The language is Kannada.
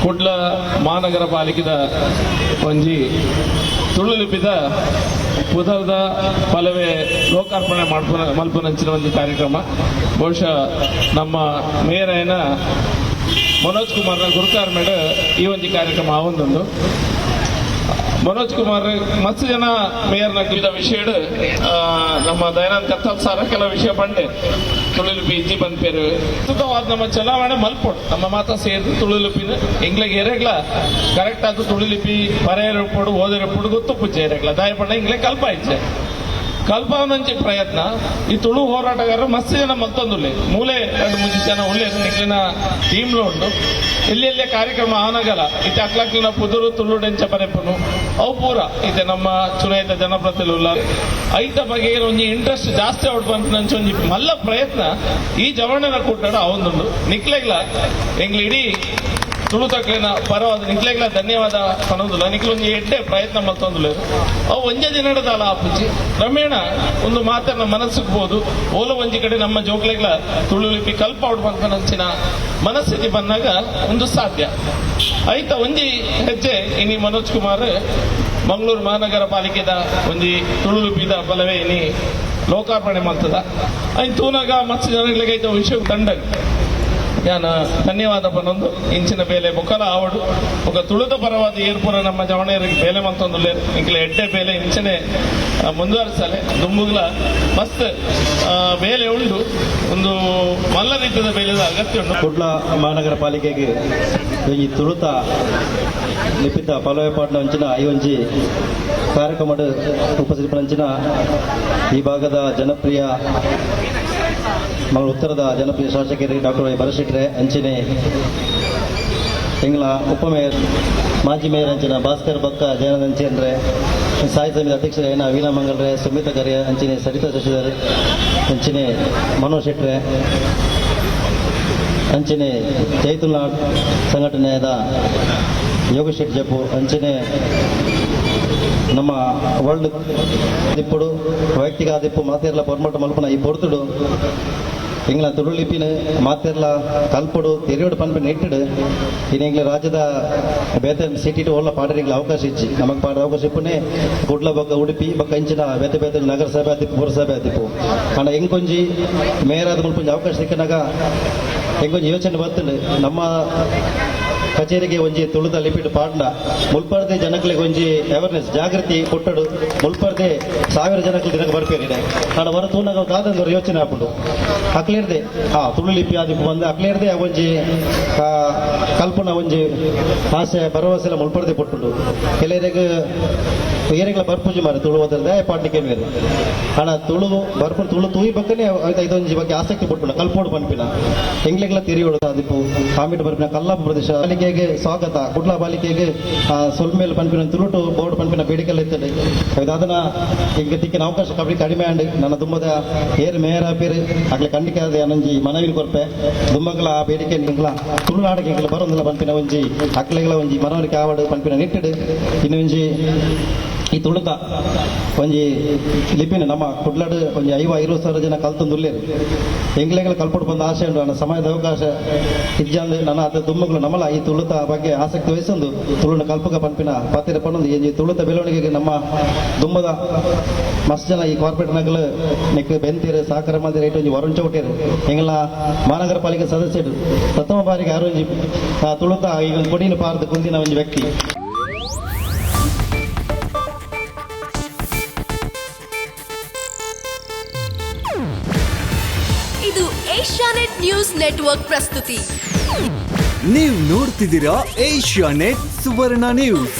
ಕುಡ್ಲ ಮಹಾನಗರ ಪಾಲಿಕೆದ ಒಂಜಿ ತುಳು ಲಿಪಿದ ಪುದರ್ದ ಫಲವೇ ಲೋಕಾರ್ಪಣೆ ಮಲ್ಪನಂಚಿನ ಒಂದು ಕಾರ್ಯಕ್ರಮ. ಬಹುಶಃ ನಮ್ಮ ಮೇಯರ್ అయిన ಮನೋಜ್ ಕುಮಾರ್ನ ಗುರುಕಾರ್ ಮೇಡ ಈ ಒಂದು ಕಾರ್ಯಕ್ರಮ ಆವೊಂದುಂಡು. ಮನೋಜ್ ಕುಮಾರ್ ಮಸ್ತ್ ಜನ ಮೇಯರ್ನ ವಿವಿಧ ವಿಷಯ ನಮ್ಮ ದಯಾನಂದ್ ಕತ್ತಲ್ ಸಾರ ಕೆಲವು ವಿಷಯ ಬಂಡೆ ತುಳುಲಿಪಿ ಇಜ್ಜಿ ಬಂದ್ಪೇರು ಸುಖವಾದ ನಮ್ಮ ಚಲಾವಣೆ ಮಲ್ಪೊಡು ನಮ್ಮ ಮಾತ ಸೇರಿದು ತುಳುಲಿಪಿನ ಎಂಗ್ಲೆಗೆ ಎರೆಗ್ಲ ಕರೆಕ್ಟ್ ಆದ ತುಳುಲಿಪಿ ಬರೆಯರಪ್ಪಡು ಓದಿರಪ್ಪಡು ಗೊತ್ತು ಪೂಜೆ ಎರೆಗ್ಲ ದಾಯಪಣ್ಣ ಇಂಗ್ಲೆ ಕಲ್ಪ ಇಚ್ಛೆ ಕಲ್ಪವನಂಚೆ ಪ್ರಯತ್ನ ಈ ತುಳು ಹೋರಾಟಗಾರರು ಮಸ್ತ್ ಜನ ಮತ್ತೊಂದುಲ್ಲೆ ಮೂಲೆ 2-3 ಜನ ಉಳ್ಳೆ ನಿಕ್ಲಿನ ಟೀಮ್ಲು ಉಂಟು. ಎಲ್ಲೆಲ್ಲೇ ಕಾರ್ಯಕ್ರಮ ಆನಗಲ ಇತ್ತೆ ಅಕ್ಲಕ್ಲಿನ ಪುದುರು ತುಳುಡೆಂಚ ಪರೆಪನು ಅವು ಪೂರ ಇದೆ ನಮ್ಮ ಚುನಾಯಿತ ಜನಪ್ರತಿನಿಧಿಗಳ ಐತ ಬಗೆ ಒಂಜಿ ಇಂಟ್ರೆಸ್ಟ್ ಜಾಸ್ತಿ ಔಟ್ ಬಂತ ಒಂಜಿ ಮಲ್ಲ ಪ್ರಯತ್ನ ಈ ಜವಣ್ಣನ ಕೂಟಾಡ ಅವೊಂದುಂಡು ನಿಕ್ಲೆಗ್ಲ ಎಂಗ್ಲ ಇಡೀ ತುಳು ತಕ್ಲಿನ ಪರವಾದ ನಿಕ್ಲೆಗ್ಲ ಧನ್ಯವಾದ ಪನೋದಿಲ್ಲ ನಿಕ್ಲೊಂದು ಎಡ್ಡೆ ಪ್ರಯತ್ನ ಮಲ್ತೊಂದುಲೇರು ಅವು ಒಂಜೆ ದಿನಡದಾಲ ಆಪುಜಿ ಕ್ರಮೇಣ ಒಂದು ಮಾತನ್ನ ಮನಸ್ಸಿಗ್ಬೋದು ಓಲ ಒಂಜಿ ಕಡೆ ನಮ್ಮ ಜೋಕ್ಲೆಗ್ಲ ತುಳು ಲಿಪಿ ಕಲ್ಪ ಔಟ್ ಬಂತನಂಚಿನ ಮನಸ್ಥಿತಿ ಬಂದಾಗ ಒಂದು ಸಾಧ್ಯ ಐತ ಒಂಜಿ ಹೆಜ್ಜೆ ಇನಿ ಮನೋಜ್ ಕುಮಾರ್ ಮಂಗಳೂರು ಮಹಾನಗರ ಪಾಲಿಕೆದ ಒಂಜಿ ತುಳು ಲಿಪಿದ ಬಲವೇ ಇನಿ ಲೋಕಾರ್ಪಣೆ ಮಾಡ್ತದ ಐನ್ ತೂನಾಗ ಮತ್ಸ್ಯ ಜನಗಳಿಗೆ ವಿಷಯ ತಂಡಗ ನಾನು ಧನ್ಯವಾದ ಪನೊಂದು ಇಂಚಿನ ಬೇಲೆ ಬೊಕ್ಕಲ ಆವಡು ఒక ತುಳುದ ಪರವಾದ ಏರ್ಪುರ ನಮ್ಮ ಜವಣೇರಿಗೆ ಬೇಲೆ ಮಂತೊಂದುಲ್ಲೆ ಇಂಕ್ಲೆ ಎಡ್ಡೆ ಬೇಲೆ ಇಂಚನೆ ಮುಂದುವರಿಸಲೆ ದುಂಬುಗ್ಲ ಮಸ್ತ್ ಬೇಲೆ ಉಂಡು ಒಂದು ಮಲ್ಲ ರೀತಿಯ ಬೇಲೆದ ಅಗತ್ಯ ಉಂಟು. ಕುಡ್ಲ ಮಹಾನಗರ ಪಾಲಿಕೆಗೆ ಈ ತುಳುತ ಲಿಪಿತ ಪಲವೆಪಾಟ್ನ ಅಂಚಿನ ಈ ಒಂಜಿ ಕಾರ್ಯಕ್ರಮದ ಉಪಸ್ಥಿತಪಂಚಿನ ಈ ಭಾಗದ ಜನಪ್ರಿಯ ಮಂಗಳೂರು ಉತ್ತರದ ಜನಪ್ರಿಯ ಶಾಸಕರು ಡಾಕ್ಟರ್ ಬರಶೆಟ್ರೆ ಅಂಚಿನೆ ಎಂಗ್ಲ ಉಪಮೇಯರ್ ಮಾಜಿ ಮೇಯರ್ ಅಂಚಿನ ಭಾಸ್ಕರ್ ಬಕ್ಕ ಜಯನಂದ್ ಅಂಚಿನ್ರೆ ಸಾಯಿ ಸಮಿತಿ ಅಧ್ಯಕ್ಷರೇ ವೀಣಾ ಮಂಗಲ್ರೆ ಸುಮಿತಾ ಗರಿಯ ಅಂಚಿನೆ ಸರಿತಾ ಶಶಿಧರ್ ಅಂಚಿನೆ ಮನೋಜ್ ಶೆಟ್ರೆ ಅಂಚಿನೆ ಚೈತನ್ಯನಾಥ್ ಸಂಘಟನೆಯಾದ ಯೋಗೇಶ್ ಶೆಟ್ಟಿ ಜಪ್ಪು ಅಂಚಿನೆ ನಮ್ಮ ವರ್ಲ್ಡ್ ದಿಪ್ಪುಡು ವೈಯಕ್ತಿಕ ದಿಪ್ಪು ಮಾತೇರ್ಲ ಪೊರ್ಮಟ ಮಲ್ಪನ ಈ ಪೊರ್ತುಡು ಎಂಗ್ಲ ತುಳು ಲಿಪಿನ ಮಾತೆರ್ಲ ಕಲ್ಪಡು ತೆರೆಯೋಡು ಪನ್ಪನ ಇಟ್ಟಿಡು ಇನ್ನು ರಾಜ್ಯದ ಬೇತೆ ಸಿಟಿ ಓಲ್ಲ ಪಾಡರಿಗೆ ಅವಕಾಶ ಇಚ್ಚಿ ನಮಗೆ ಪಾಡ ಅವಕಾಶ ಇಪ್ಪನೇ ಕುಡ್ಲ ಬಕ್ಕ ಉಡುಪಿ ಬಕ್ಕ ಇಂಚಿನ ಬೇತೆ ಬೇತೆ ನಗರಸಭೆ ಆದಿಪ್ಪು ಪುರಸಭೆ ಆದಿಪ್ಪು ಅಣ್ಣ ಹೆಂಗೊಂಜಿ ಮೇಯರಾದ ಮುಲ್ಪಂಜಿ ಅವಕಾಶ ಸಿಕ್ಕನಾಗ ಹೆಂಗೊಂಜಿ ಯೋಚನೆ ಬರ್ತದೆ ನಮ್ಮ ಕಚೇರಿಗೆ ಒಂಜಿ ತುಳುದ ಲಿಪಿಡ್ ಪಾಡ್ನ ಮುಲ್ಪರ್ದೆ ಜನಗಳಿಗೆ ಒಂಜಿ ಅವೇರ್ನೆಸ್ ಜಾಗೃತಿ ಕೊಟ್ಟಡು ಮುಲ್ಪರ್ದೆ 1000 ಜನಕ್ಕೆ ದಿನಕ್ಕೆ ಬರ್ಪೇರಿದೆ ನಾನು ಹೊರ ತೂನಾಗ ದಾದಂದ್ರೆ ಯೋಚನೆ ಹಾಕೊಂಡು ಅಕ್ಲೇರ್ದೆ ತುಳು ಲಿಪಿ ಆದಿಪ್ಪು ಬಂದು ಅಕ್ಲೇರ್ದೆ ಒಂಜಿ ಕಲ್ಪನಾ ಒಂಜಿ ಆಸೆ ಭರವಸೆ ಎಲ್ಲ ಮುಲ್ಪರ್ದೆ ಕೊಟ್ಟುಂಡು ಕೆಲವರಿಗೆ ಏರಿಗಳ ಬರ್ಪೂಜೆ ಮಾರೆ ತುಳು ಹೋದ್ರೆ ಪಾಡ್ಲಿಕ್ಕೆ ಬೇರೆ ಹಣ ತುಳು ಬರ್ಪು ತುಳು ತೂಯಿ ಬಕ್ಕನೆ ಇದೊಂಜಿ ಬಗ್ಗೆ ಆಸಕ್ತಿ ಕೊಟ್ಟು ಕಲ್ಪೋಡು ಪನ್ಪಿನ ಎಂಗ್ಲೆಗ್ಲ ತಿರಿಯೋಡು ಆದಿಪ್ಪು ಕಾಮಿಟ್ ಬರ್ಪಿನ ಕಲ್ಲಾಪ ಪ್ರದೇಶ ಪಾಲಿಕೆಗೆ ಸ್ವಾಗತ ಕುಡ್ಲ ಪಾಲಿಕೆಗೆ ಸೊಲ್ಮೇಲ್ ಪನ್ಪಿನ ತುಳುಟು ಬೋರ್ಡ್ ಪನ್ಪಿನ ಬೇಡಿಕೆಲ್ಲ ಇರ್ತದೆ ಅದನ್ನ ಈಗ ತಿಕ್ಕಿನ ಅವಕಾಶ ಕಬಡ್ಡಿ ಕಡಿಮೆ ಅಂಡ್ ನನ್ನ ದುಂಬದ ಏರ್ ಮೇಯರ್ ಆಪೇರು ಆಗ್ಲಿ ಖಂಡಿಕೆ ಆದ ನಂಜಿ ಮನವಿನ ಕೊರ್ಪೆ ದುಂಬಗಳ ಆ ಬೇಡಿಕೆ ನಿಂಗ್ಲ ತುಳುನಾಡಿಗೆ ಬರೋದಿಲ್ಲ ಪನ್ಪಿನ ಒಂಜಿ ಅಕ್ಲೆಗಳ ಒಂಜಿ ಮನವರಿಕೆ ಆವಡು ಪನ್ಪಿನ ನಿಟ್ಟಿಡು ಇನ್ನು ಒಂಜಿ ಈ ತುಳುತ ಒಂಜಿ ಲಿಪಿನ ನಮ್ಮ ಕುಡ್ಲಾಡು ಒಂಜಿ 50,000 ಜನ ಕಲ್ತೊಂದುಲ್ಲೇರು ಎಂಗ್ಲೆಗಳ ಕಲ್ಪಡು ಬಂದ ಆಸೆ ಉಂಟು ನನ್ನ ಸಮಯದ ಅವಕಾಶ ಇಜ್ಜಂದು ನನ್ನ ಅದು ದುಮ್ಮಗಳು ನಮ್ಮಲ ಈ ತುಳುತ ಬಗ್ಗೆ ಆಸಕ್ತಿ ವಹಿಸೊಂದು ತುಳುನ ಕಲ್ಪಕ ಪನ್ಪಿನ ಪಾತ್ರ ಪಣ್ಣೊಂದು ಈ ತುಳುತ ಬೆಳವಣಿಗೆಗೆ ನಮ್ಮ ದುಮ್ಮದ ಮಸ್ತ್ ಜನ ಈ ಕಾರ್ಪೊರೇಟ್ ನಗಲು ನೆಕ್ ಬೆಂತೀರು ಸಹಕಾರ ಮಾಡಿ ರೈಟ್ ಒಂಜಿ ವರುಣ್ ಚೌಟೇರು ಎಂಗ್ಲ ಮಹಾನಗರ ಪಾಲಿಕೆ ಸದಸ್ಯರು ಪ್ರಥಮ ಬಾರಿಗೆ ಆರೋಜಿ ತುಳುತ ಈಗ ಕೊಡಿನ ಪಾರ್ದು ಕುಂದಿನ ಒಂದು ವ್ಯಕ್ತಿ. ಇದು ಏಷ್ಯಾನೆಟ್ ನ್ಯೂಸ್ ನೆಟ್ವರ್ಕ್ ಪ್ರಸ್ತುತಿ. ನೀವು ನೋಡ್ತಿದ್ದೀರಾ ಏಷ್ಯಾನೆಟ್ ಸುವರ್ಣ ನ್ಯೂಸ್.